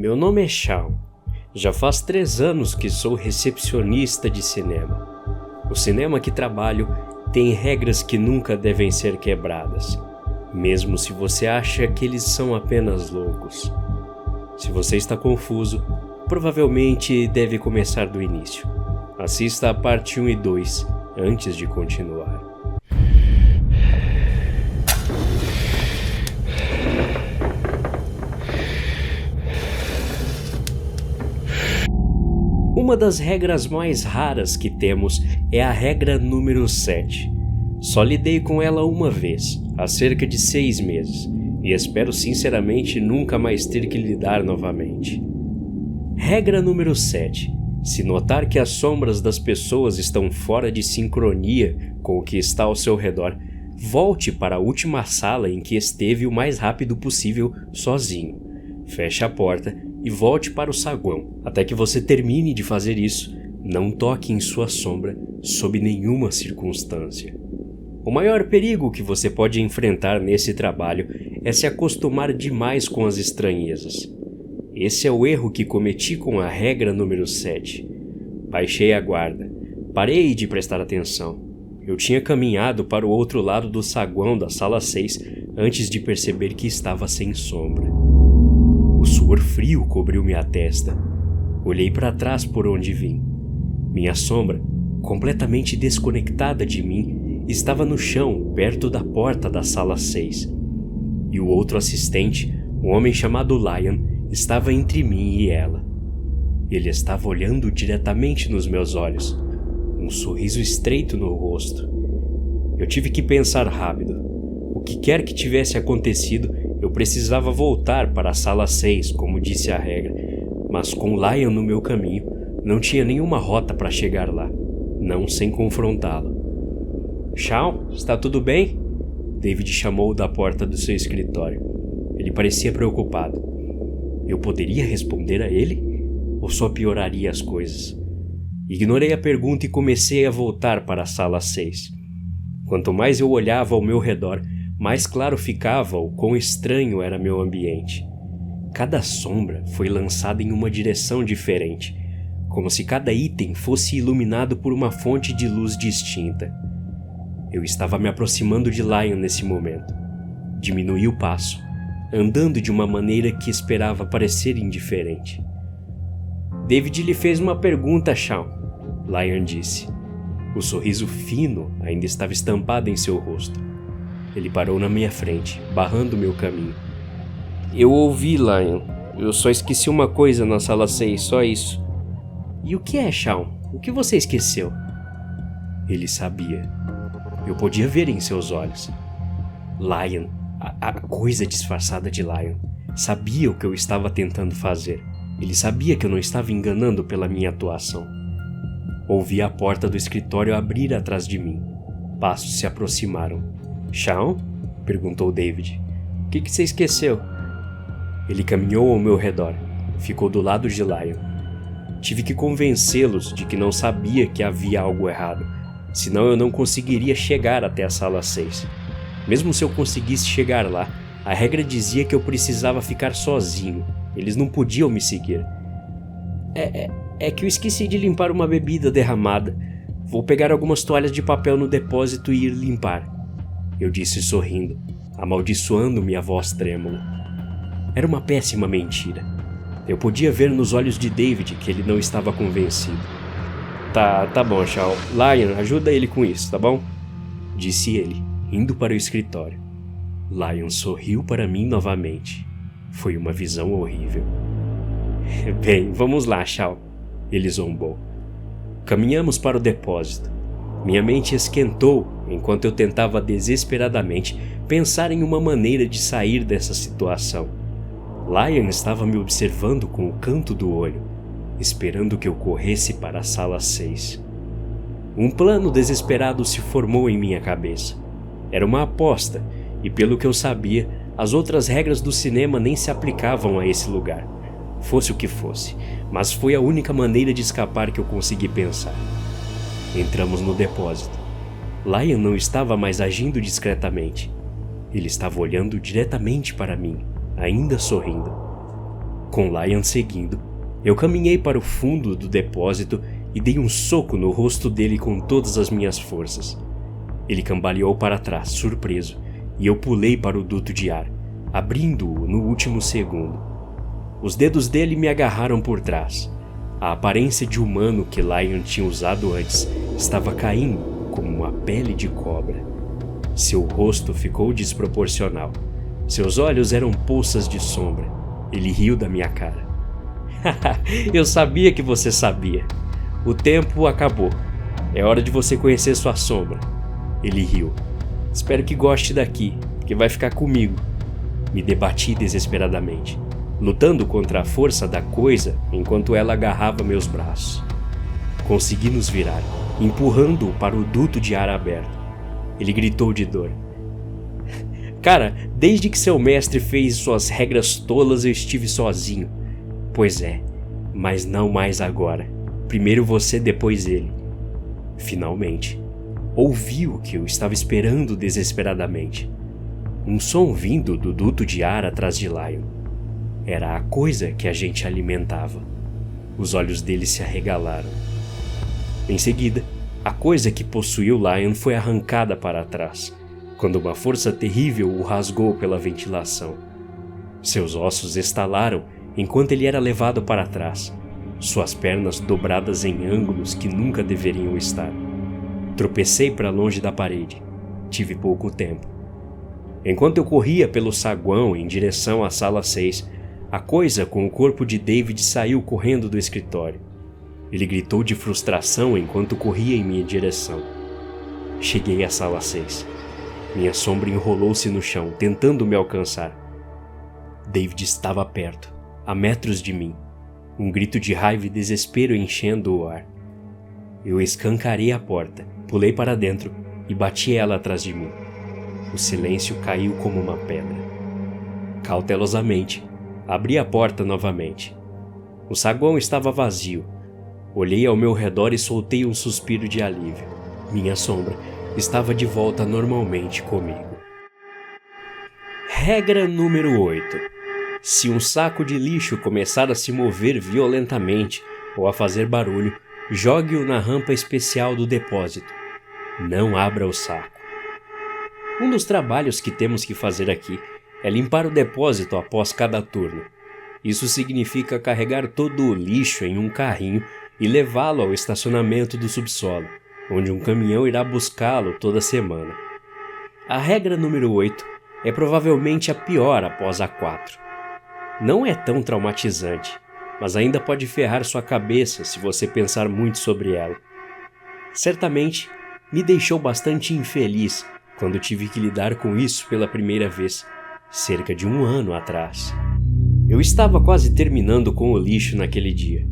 Meu nome é Shawn. Já faz 3 anos que sou recepcionista de cinema. O cinema que trabalho tem regras que nunca devem ser quebradas, mesmo se você acha que eles são apenas loucos. Se você está confuso, provavelmente deve começar do início. Assista a parte 1 e 2 antes de continuar. Uma das regras mais raras que temos é a regra número 7. Só lidei com ela uma vez, há cerca de 6 meses, e espero sinceramente nunca mais ter que lidar novamente. Regra número 7. Se notar que as sombras das pessoas estão fora de sincronia com o que está ao seu redor, volte para a última sala em que esteve o mais rápido possível sozinho. Feche a porta e volte para o saguão. Até que você termine de fazer isso, não toque em sua sombra sob nenhuma circunstância. O maior perigo que você pode enfrentar nesse trabalho é se acostumar demais com as estranhezas. Esse é o erro que cometi com a regra número 7. Baixei a guarda. Parei de prestar atenção. Eu tinha caminhado para o outro lado do saguão da sala 6 antes de perceber que estava sem sombra. O suor frio cobriu minha testa. Olhei para trás por onde vim. Minha sombra, completamente desconectada de mim, estava no chão, perto da porta da sala 6. E o outro assistente, um homem chamado Lion, estava entre mim e ela. Ele estava olhando diretamente nos meus olhos, um sorriso estreito no rosto. Eu tive que pensar rápido. O que quer que tivesse acontecido, eu precisava voltar para a sala 6, como disse a regra, mas com Lion no meu caminho, não tinha nenhuma rota para chegar lá, não sem confrontá-lo. Shawn, está tudo bem? David chamou da porta do seu escritório. Ele parecia preocupado. Eu poderia responder a ele? Ou só pioraria as coisas? Ignorei a pergunta e comecei a voltar para a sala 6. Quanto mais eu olhava ao meu redor, mais claro ficava o quão estranho era meu ambiente. Cada sombra foi lançada em uma direção diferente, como se cada item fosse iluminado por uma fonte de luz distinta. Eu estava me aproximando de Lion nesse momento. Diminui o passo, andando de uma maneira que esperava parecer indiferente. David lhe fez uma pergunta, Shawn, Lion disse. O sorriso fino ainda estava estampado em seu rosto. Ele parou na minha frente, barrando meu caminho. Eu ouvi, Lion. Eu só esqueci uma coisa na sala 6, só isso. E o que é, Shawn? O que você esqueceu? Ele sabia. Eu podia ver em seus olhos. Lion, a coisa disfarçada de Lion, sabia o que eu estava tentando fazer. Ele sabia que eu não estava enganando pela minha atuação. Ouvi a porta do escritório abrir atrás de mim. Passos se aproximaram. Shawn? Perguntou David. O que você esqueceu? Ele caminhou ao meu redor. Ficou do lado de Lion. Tive que convencê-los de que não sabia que havia algo errado, senão eu não conseguiria chegar até a sala 6. Mesmo se eu conseguisse chegar lá, a regra dizia que eu precisava ficar sozinho. Eles não podiam me seguir. É que eu esqueci de limpar uma bebida derramada. Vou pegar algumas toalhas de papel no depósito e ir limpar. Eu disse sorrindo, amaldiçoando minha voz trêmula. Era uma péssima mentira. Eu podia ver nos olhos de David que ele não estava convencido. Tá bom, Shawn. Lion, ajuda ele com isso, tá bom? Disse ele, indo para o escritório. Lion sorriu para mim novamente. Foi uma visão horrível. Bem, vamos lá, Shawn. Ele zombou. Caminhamos para o depósito. Minha mente esquentou enquanto eu tentava desesperadamente pensar em uma maneira de sair dessa situação. Lion estava me observando com o canto do olho, esperando que eu corresse para a sala 6. Um plano desesperado se formou em minha cabeça. Era uma aposta, e pelo que eu sabia, as outras regras do cinema nem se aplicavam a esse lugar. Fosse o que fosse, mas foi a única maneira de escapar que eu consegui pensar. Entramos no depósito. Lion não estava mais agindo discretamente. Ele estava olhando diretamente para mim, ainda sorrindo. Com Lion seguindo, eu caminhei para o fundo do depósito e dei um soco no rosto dele com todas as minhas forças. Ele cambaleou para trás, surpreso, e eu pulei para o duto de ar, abrindo-o no último segundo. Os dedos dele me agarraram por trás. A aparência de humano que Lion tinha usado antes estava caindo como uma pele de cobra. Seu rosto ficou desproporcional. Seus olhos eram poças de sombra. Ele riu da minha cara. Eu sabia que você sabia. O tempo acabou. É hora de você conhecer sua sombra. Ele riu. Espero que goste daqui, que vai ficar comigo. Me debati desesperadamente, lutando contra a força da coisa enquanto ela agarrava meus braços. Consegui nos virar, empurrando-o para o duto de ar aberto. Ele gritou de dor. Cara, desde que seu mestre fez suas regras tolas eu estive sozinho. Pois é, mas não mais agora. Primeiro você, depois ele. Finalmente, ouvi o que eu estava esperando desesperadamente. Um som vindo do duto de ar atrás de Lion. Era a coisa que a gente alimentava. Os olhos dele se arregalaram. Em seguida, a coisa que possuiu Lion foi arrancada para trás, quando uma força terrível o rasgou pela ventilação. Seus ossos estalaram enquanto ele era levado para trás, suas pernas dobradas em ângulos que nunca deveriam estar. Tropecei para longe da parede. Tive pouco tempo. Enquanto eu corria pelo saguão em direção à sala 6, a coisa com o corpo de David saiu correndo do escritório. Ele gritou de frustração enquanto corria em minha direção. Cheguei à sala 6. Minha sombra enrolou-se no chão, tentando me alcançar. David estava perto, a metros de mim, um grito de raiva e desespero enchendo o ar. Eu escancarei a porta, pulei para dentro e bati ela atrás de mim. O silêncio caiu como uma pedra. Cautelosamente, abri a porta novamente. O saguão estava vazio. Olhei ao meu redor e soltei um suspiro de alívio. Minha sombra estava de volta normalmente comigo. Regra número 8. Se um saco de lixo começar a se mover violentamente ou a fazer barulho, jogue-o na rampa especial do depósito. Não abra o saco. Um dos trabalhos que temos que fazer aqui é limpar o depósito após cada turno. Isso significa carregar todo o lixo em um carrinho e levá-lo ao estacionamento do subsolo, onde um caminhão irá buscá-lo toda semana. A regra número 8 é provavelmente a pior após a 4. Não é tão traumatizante, mas ainda pode ferrar sua cabeça se você pensar muito sobre ela. Certamente, me deixou bastante infeliz quando tive que lidar com isso pela primeira vez, cerca de 1 ano atrás. Eu estava quase terminando com o lixo naquele dia,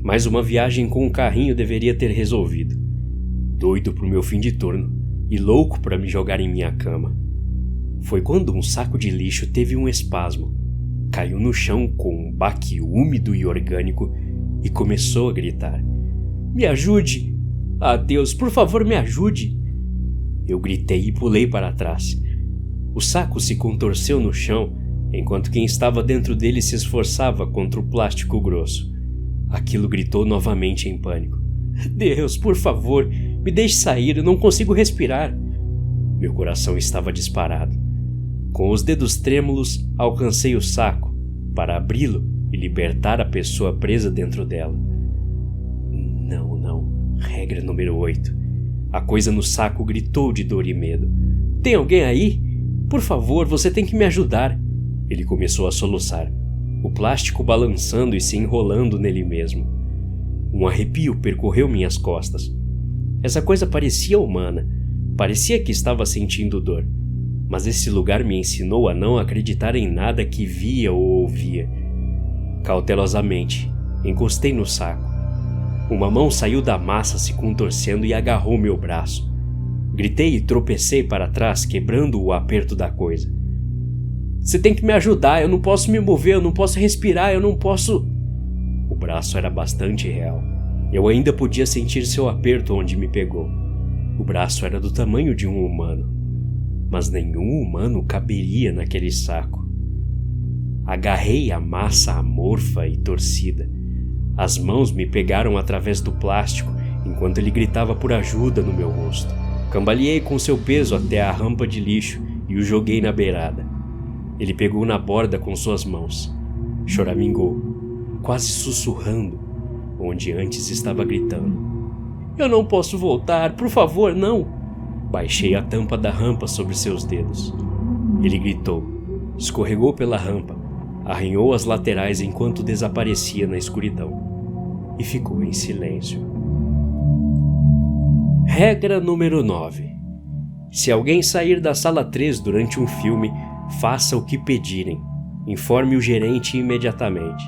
mas uma viagem com o carrinho deveria ter resolvido. Doido pro meu fim de turno e louco para me jogar em minha cama. Foi quando um saco de lixo teve um espasmo, caiu no chão com um baque úmido e orgânico e começou a gritar. Me ajude! Ah, Deus, por favor, me ajude! Eu gritei e pulei para trás. O saco se contorceu no chão, enquanto quem estava dentro dele se esforçava contra o plástico grosso. Aquilo gritou novamente em pânico. Deus, por favor, me deixe sair, eu não consigo respirar. Meu coração estava disparado. Com os dedos trêmulos, alcancei o saco para abri-lo e libertar a pessoa presa dentro dela. Não. Regra número 8. A coisa no saco gritou de dor e medo. Tem alguém aí? Por favor, você tem que me ajudar. Ele começou a soluçar, o plástico balançando e se enrolando nele mesmo. Um arrepio percorreu minhas costas. Essa coisa parecia humana, parecia que estava sentindo dor, mas esse lugar me ensinou a não acreditar em nada que via ou ouvia. Cautelosamente, encostei no saco. Uma mão saiu da massa se contorcendo e agarrou meu braço. Gritei e tropecei para trás, quebrando o aperto da coisa. Você tem que me ajudar, eu não posso me mover, eu não posso respirar, eu não posso... O braço era bastante real. Eu ainda podia sentir seu aperto onde me pegou. O braço era do tamanho de um humano, mas nenhum humano caberia naquele saco. Agarrei a massa amorfa e torcida. As mãos me pegaram através do plástico enquanto ele gritava por ajuda no meu rosto. Cambaleei com seu peso até a rampa de lixo e o joguei na beirada. Ele pegou na borda com suas mãos. Choramingou, quase sussurrando, onde antes estava gritando. Eu não posso voltar, por favor, não! Baixei a tampa da rampa sobre seus dedos. Ele gritou, escorregou pela rampa, arranhou as laterais enquanto desaparecia na escuridão e ficou em silêncio. Regra número 9. Se alguém sair da sala 3 durante um filme, faça o que pedirem. Informe o gerente imediatamente.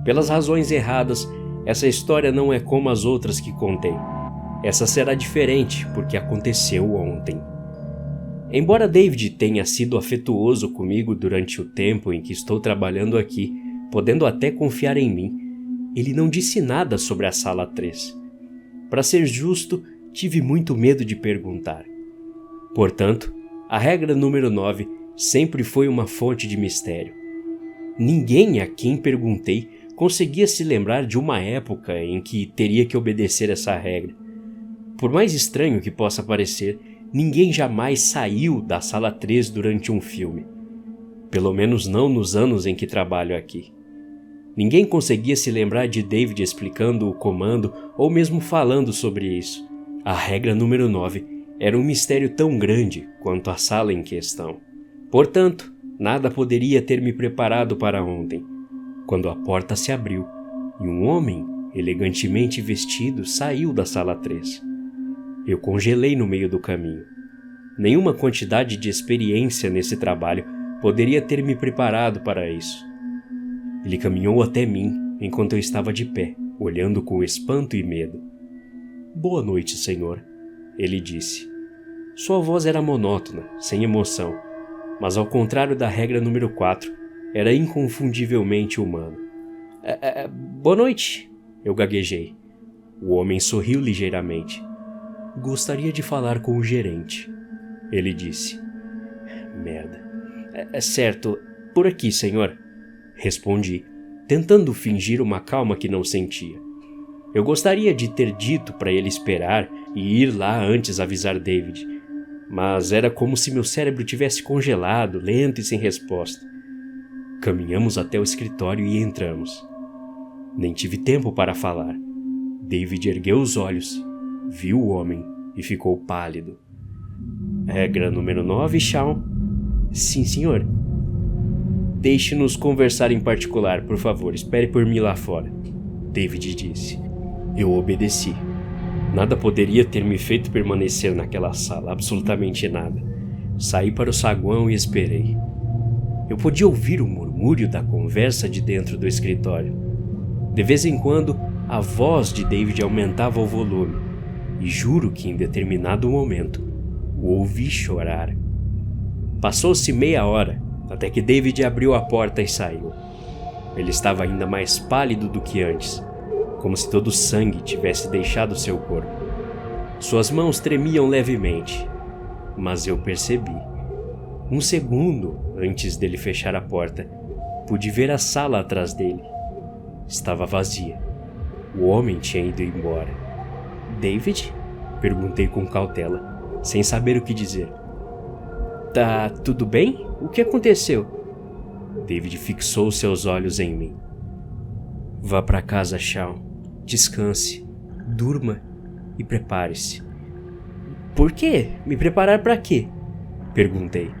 Pelas razões erradas, essa história não é como as outras que contei. Essa será diferente porque aconteceu ontem. Embora David tenha sido afetuoso comigo durante o tempo em que estou trabalhando aqui, podendo até confiar em mim, ele não disse nada sobre a sala 3. Para ser justo, tive muito medo de perguntar. Portanto, a regra número 9 sempre foi uma fonte de mistério. Ninguém a quem perguntei conseguia se lembrar de uma época em que teria que obedecer essa regra. Por mais estranho que possa parecer, ninguém jamais saiu da sala 3 durante um filme. Pelo menos não nos anos em que trabalho aqui. Ninguém conseguia se lembrar de David explicando o comando ou mesmo falando sobre isso. A regra número 9 era um mistério tão grande quanto a sala em questão. Portanto, nada poderia ter me preparado para ontem, quando a porta se abriu e um homem, elegantemente vestido, saiu da sala 3. Eu congelei no meio do caminho. Nenhuma quantidade de experiência nesse trabalho poderia ter me preparado para isso. Ele caminhou até mim enquanto eu estava de pé, olhando com espanto e medo. Boa noite, senhor, ele disse. Sua voz era monótona, sem emoção, mas ao contrário da regra número 4, era inconfundivelmente humano. Boa noite, eu gaguejei. O homem sorriu ligeiramente. Gostaria de falar com o gerente, ele disse. Merda. É certo, por aqui, senhor, respondi, tentando fingir uma calma que não sentia. Eu gostaria de ter dito para ele esperar e ir lá antes avisar David, mas era como se meu cérebro tivesse congelado, lento e sem resposta. Caminhamos até o escritório e entramos. Nem tive tempo para falar. David ergueu os olhos, viu o homem e ficou pálido. Regra número 9, Shawn. Sim, senhor. Deixe-nos conversar em particular, por favor. Espere por mim lá fora, David disse. Eu obedeci. Nada poderia ter me feito permanecer naquela sala, absolutamente nada. Saí para o saguão e esperei. Eu podia ouvir o murmúrio da conversa de dentro do escritório. De vez em quando, a voz de David aumentava o volume, e juro que em determinado momento o ouvi chorar. Passou-se meia hora, até que David abriu a porta e saiu. Ele estava ainda mais pálido do que antes, como se todo o sangue tivesse deixado seu corpo. Suas mãos tremiam levemente, mas eu percebi. Um segundo antes dele fechar a porta, pude ver a sala atrás dele. Estava vazia. O homem tinha ido embora. David? Perguntei com cautela, sem saber o que dizer. Tá tudo bem? O que aconteceu? David fixou seus olhos em mim. Vá para casa, Shawn. Descanse, durma e prepare-se. Por quê? Me preparar para quê? Perguntei.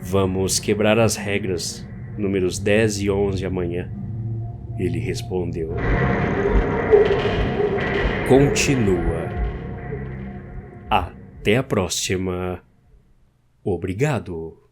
Vamos quebrar as regras, números 10 e 11 amanhã. Ele respondeu. Continua. Até a próxima. Obrigado.